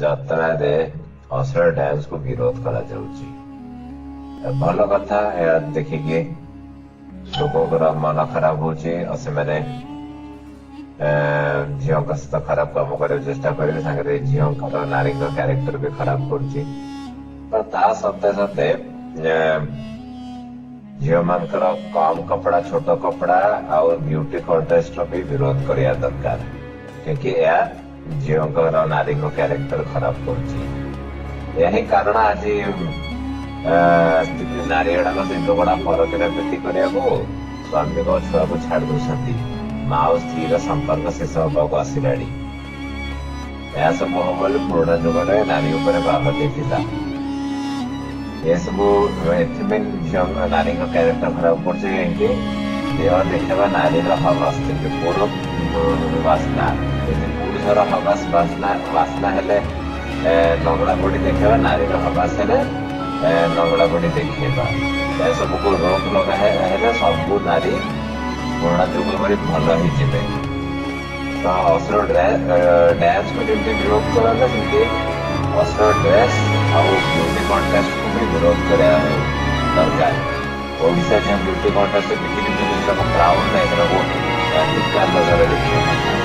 ଯାତ୍ରା ରେ ଅଶ୍ଳୀଳ ଡ୍ୟାନ୍ସ କୁ ବିରୋଧ କରାଯାଉଛି। ଭଲ କଥା, ଏହା ଦେଖିକି ଲୋକଙ୍କର ମନ ଖରାପ ହଉଛି ଆଉ ସେମାନେ ଝିଅଙ୍କ ସହିତ ଖରାପ କାମ କରିବାକୁ ଚେଷ୍ଟା କରିବେ, ସାଙ୍ଗରେ ଝିଅଙ୍କର ନାରୀଙ୍କ କ୍ୟାରେକ୍ଟର ବି ଖରାପ କରୁଛି। ତା ସତ୍ତ୍ୱେ ସତ୍ତ୍ୱେ ଝିଅ ମାନଙ୍କର କମ କପଡା, ଛୋଟ କପଡା ଆଉ ବ୍ୟୁଟି କଣ୍ଟେଷ୍ଟ ବି ବିରୋଧ କରିବା ଦରକାର, क्योंकि ଏହା ଝିଅଙ୍କର ନାରୀଙ୍କ କ୍ୟାରେକ୍ଟର ଖରାପ କରୁଛି। ଏହା ହିଁ କାରଣ ଆଜି ନାରୀ ଗୁଡାକ ସେ ଝଗଡା ପରକିନା ପ୍ରୀତି କରିବାକୁ ସ୍ୱାମୀଙ୍କ ଛୁଆକୁ ଛାଡି ଦଉଛନ୍ତି। ମା ଓ ସ୍ତ୍ରୀର ସମ୍ପର୍କ ଶେଷ ହବାକୁ ଆସିଲାଣି। ଏହା ସବୁ ହବ ବୋଲି ପୁରୁଣା ଯୁଗରେ ନାରୀ ଉପରେ ବାଧକ ଥିଲା। ଏସବୁ ଏଥିପାଇଁ ଝିଅ ନାରୀଙ୍କ କ୍ୟାରେକ୍ଟର ଖରାପ କରୁଛି, କାହିଁକି ଦେହ ଦେଖେଇବା ନାରୀର ହବାସ, ଯେମିତି ପୁରୁଷ ବାସ୍ନା, ଯେମିତି ପୁରୁଷର ହବାସ ବାସ୍ନା ହେଲେ ନଙ୍ଗଳା ବଡି ଦେଖେଇବା, ନାରୀର ହବାସ ହେଲେ ନଙ୍ଗଳା ବଡି ଦେଖେଇବା। ଏସବୁକୁ ରୋକ ଲଗା ହେଲେ ସବୁ ନାରୀ ପୁରୁଣା ଯୁଗ ପରି ଭଲ ହେଇଯିବେ। ତ ଅଶ୍ଳୀଳ ଡ୍ୟାନ୍ସକୁ ଯେମିତି ବିରୋଧ କରାଯାଏ, ସେମିତି ଅଶ୍ଳୀଳ ଡ୍ରେସ୍ ଆଉ ବ୍ୟୁଟି କଣ୍ଟେଷ୍ଟକୁ ବି ବିରୋଧ କରିବା ଦରକାର। ଓଡ଼ିଶା ଯେଉଁ ବ୍ୟୁଟି କଣ୍ଟେଷ୍ଟ ଦେଖିକି ପ୍ରାଉଡ ନାହିଁ, ସେଟାକୁ ଧିକ୍କାର ନଜରରେ ଦେଖିବା କଥା।